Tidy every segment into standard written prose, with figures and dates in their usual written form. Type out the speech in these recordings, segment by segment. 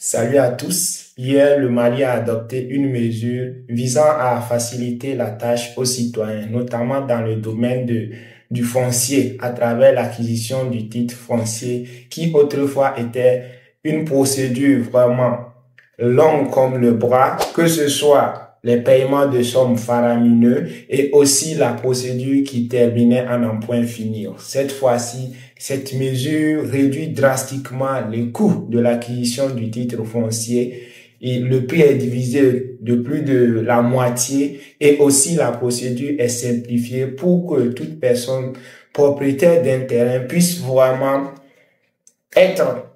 Salut à tous. Hier, le Mali a adopté une mesure visant à faciliter la tâche aux citoyens, notamment dans le domaine du foncier, à travers l'acquisition du titre foncier qui autrefois était une procédure vraiment longue comme le bras, que ce soit les paiements de sommes faramineux et aussi la procédure qui terminait en un point final. Cette fois-ci, cette mesure réduit drastiquement les coûts de l'acquisition du titre foncier et le prix est divisé de plus de la moitié et aussi la procédure est simplifiée pour que toute personne propriétaire d'un terrain puisse vraiment être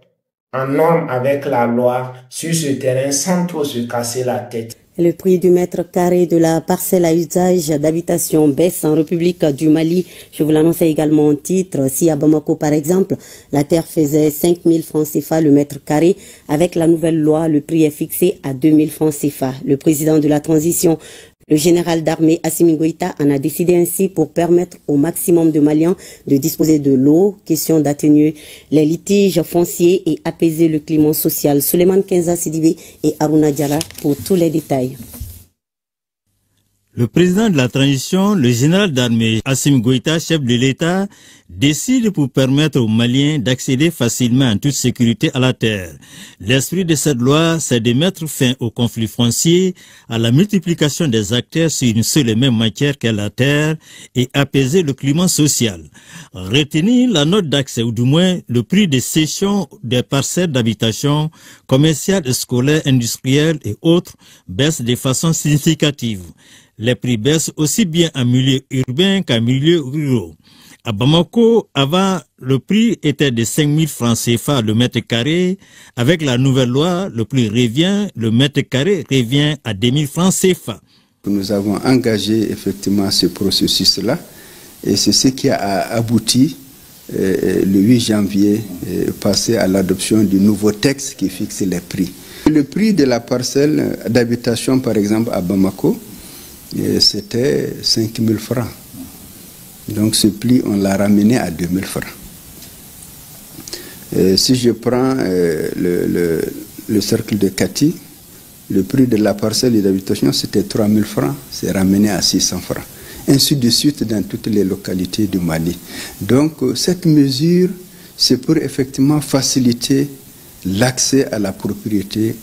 en norme avec la loi sur ce terrain sans trop se casser la tête. Le prix du mètre carré de la parcelle à usage d'habitation baisse en République du Mali. Je vous l'annonçais également en titre. Si à Bamako, par exemple, la terre faisait 5 000 francs CFA le mètre carré, avec la nouvelle loi, le prix est fixé à 2 000 francs CFA. Le président de la transition, le général d'armée Assimi Goïta, en a décidé ainsi pour permettre au maximum de Maliens de disposer de l'eau, question d'atténuer les litiges fonciers et apaiser le climat social. Suleiman Kenza Sidibé et Aruna Diara pour tous les détails. Le président de la transition, le général d'armée Assimi Goïta, chef de l'État, décide pour permettre aux Maliens d'accéder facilement en toute sécurité à la terre. L'esprit de cette loi, c'est de mettre fin au conflit foncier, à la multiplication des acteurs sur une seule et même matière qu'est la terre et apaiser le climat social. Retenir la note d'accès ou du moins le prix de cession des parcelles d'habitation commerciales, scolaires, industrielles et autres baisse de façon significative. Les prix baissent aussi bien en milieu urbain qu'en milieu rural. À Bamako, avant, le prix était de 5 000 francs CFA le mètre carré. Avec la nouvelle loi, le prix revient, le mètre carré revient à 2 000 francs CFA. Nous avons engagé effectivement ce processus-là et c'est ce qui a abouti le 8 janvier passé à l'adoption du nouveau texte qui fixe les prix. Le prix de la parcelle d'habitation, par exemple, à Bamako, c'était 5 000 francs. Donc ce prix, on l'a ramené à 2 000 francs. Si je prends le cercle de Kati, le prix de la parcelle d'habitation, c'était 3 000 francs, c'est ramené à 600 francs. Ainsi de suite dans toutes les localités du Mali. Donc cette mesure, c'est pour effectivement faciliter l'accès à la propriété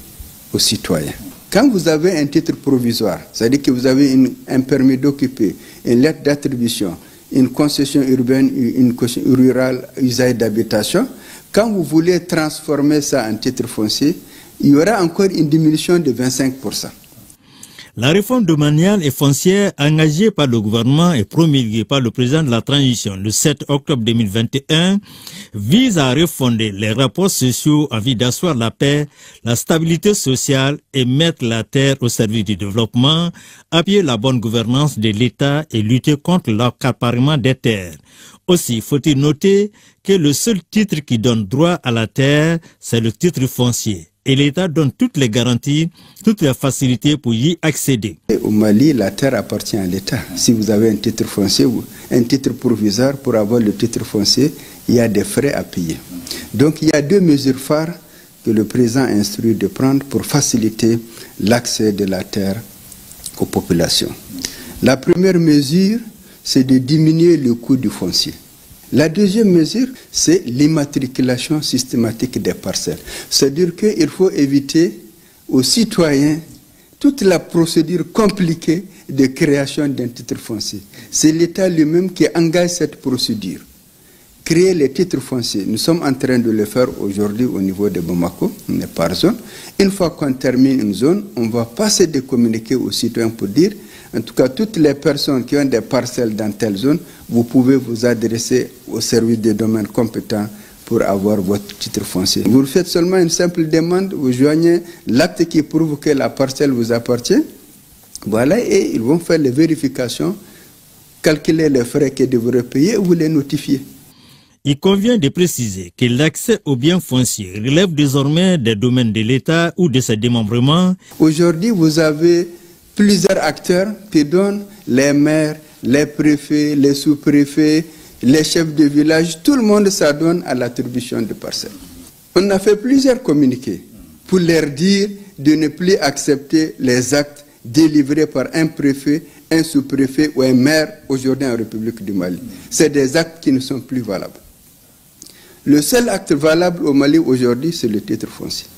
aux citoyens. Quand vous avez un titre provisoire, c'est-à-dire que vous avez un permis d'occuper, une lettre d'attribution, une concession urbaine, une concession rurale, usage d'habitation, quand vous voulez transformer ça en titre foncier, il y aura encore une diminution de 25%. La réforme domaniale et foncière engagée par le gouvernement et promulguée par le président de la transition le 7 octobre 2021 vise à refonder les rapports sociaux en vue d'asseoir la paix, la stabilité sociale et mettre la terre au service du développement, appuyer la bonne gouvernance de l'État et lutter contre l'accaparement des terres. Aussi, faut-il noter que le seul titre qui donne droit à la terre, c'est le titre foncier. Et l'État donne toutes les garanties, toutes les facilités pour y accéder. Au Mali, la terre appartient à l'État. Si vous avez un titre foncier ou un titre provisoire, pour avoir le titre foncier, il y a des frais à payer. Donc il y a deux mesures phares que le président a instruit de prendre pour faciliter l'accès de la terre aux populations. La première mesure, c'est de diminuer le coût du foncier. La deuxième mesure, c'est l'immatriculation systématique des parcelles. C'est-à-dire qu'il faut éviter aux citoyens toute la procédure compliquée de création d'un titre foncier. C'est l'État lui-même qui engage cette procédure. Créer les titres fonciers, nous sommes en train de le faire aujourd'hui au niveau de Bamako, par zone. Une fois qu'on termine une zone, on va passer des communiqués aux citoyens pour dire, en tout cas, toutes les personnes qui ont des parcelles dans telle zone, vous pouvez vous adresser au service des domaines compétents pour avoir votre titre foncier. Vous faites seulement une simple demande, vous joignez l'acte qui prouve que la parcelle vous appartient. Voilà, et ils vont faire les vérifications, calculer les frais qu'ils devraient payer et vous les notifier. Il convient de préciser que l'accès aux biens fonciers relève désormais des domaines de l'État ou de ses démembrements. Aujourd'hui, vous avez plusieurs acteurs qui donnent les maires, les préfets, les sous-préfets, les chefs de village, tout le monde s'adonne à l'attribution de parcelles. On a fait plusieurs communiqués pour leur dire de ne plus accepter les actes délivrés par un préfet, un sous-préfet ou un maire aujourd'hui en République du Mali. C'est des actes qui ne sont plus valables. Le seul acte valable au Mali aujourd'hui, c'est le titre foncier.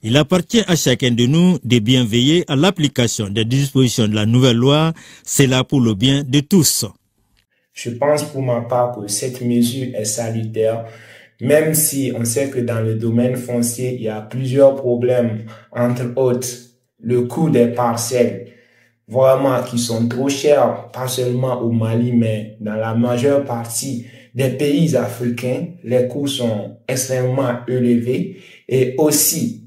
Il appartient à chacun de nous de bien veiller à l'application des dispositions de la nouvelle loi. C'est là pour le bien de tous. Je pense pour ma part que cette mesure est salutaire, même si on sait que dans le domaine foncier, il y a plusieurs problèmes, entre autres le coût des parcelles, vraiment qui sont trop chers, pas seulement au Mali, mais dans la majeure partie des pays africains, les coûts sont extrêmement élevés et aussi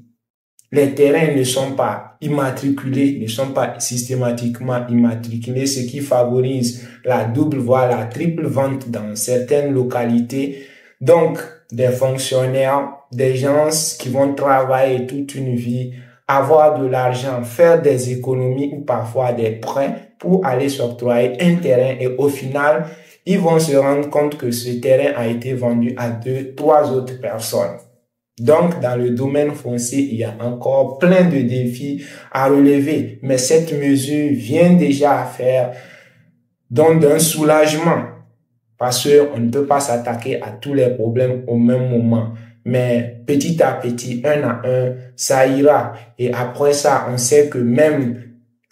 les terrains ne sont pas immatriculés, ne sont pas systématiquement immatriculés, ce qui favorise la double, voire la triple vente dans certaines localités. Donc, des fonctionnaires, des gens qui vont travailler toute une vie, avoir de l'argent, faire des économies ou parfois des prêts pour aller s'octroyer un terrain et au final, ils vont se rendre compte que ce terrain a été vendu à 2, 3 autres personnes. Donc, dans le domaine foncier, il y a encore plein de défis à relever. Mais cette mesure vient déjà à faire donc d'un soulagement. Parce qu'on ne peut pas s'attaquer à tous les problèmes au même moment. Mais petit à petit, un à un, ça ira. Et après ça, on sait que même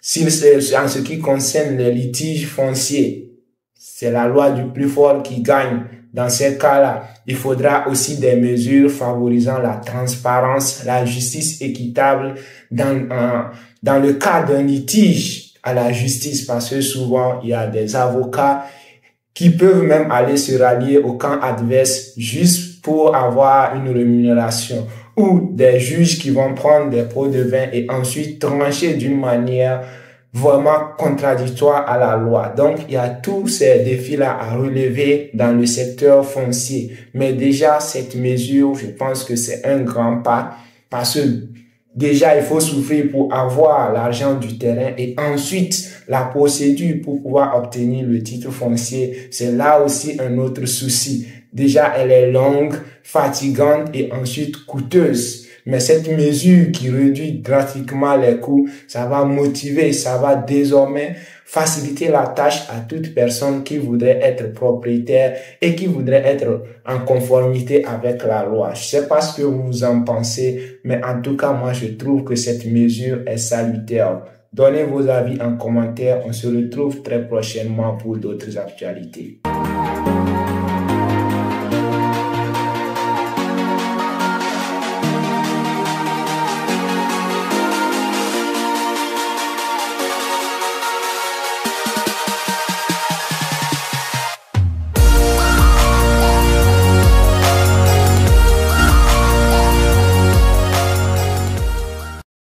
en ce qui concerne les litiges fonciers, c'est la loi du plus fort qui gagne. Dans ces cas-là, il faudra aussi des mesures favorisant la transparence, la justice équitable dans le cas d'un litige à la justice, parce que souvent, il y a des avocats qui peuvent même aller se rallier au camp adverse juste pour avoir une rémunération, ou des juges qui vont prendre des pots de vin et ensuite trancher d'une manière vraiment contradictoire à la loi. Donc, il y a tous ces défis-là à relever dans le secteur foncier. Mais déjà, cette mesure, je pense que c'est un grand pas parce que déjà, il faut souffrir pour avoir l'argent du terrain et ensuite, la procédure pour pouvoir obtenir le titre foncier, c'est là aussi un autre souci. Déjà, elle est longue, fatigante et ensuite coûteuse. Mais cette mesure qui réduit drastiquement les coûts, ça va motiver, ça va désormais faciliter la tâche à toute personne qui voudrait être propriétaire et qui voudrait être en conformité avec la loi. Je sais pas ce que vous en pensez, mais en tout cas, moi, je trouve que cette mesure est salutaire. Donnez vos avis en commentaire. On se retrouve très prochainement pour d'autres actualités.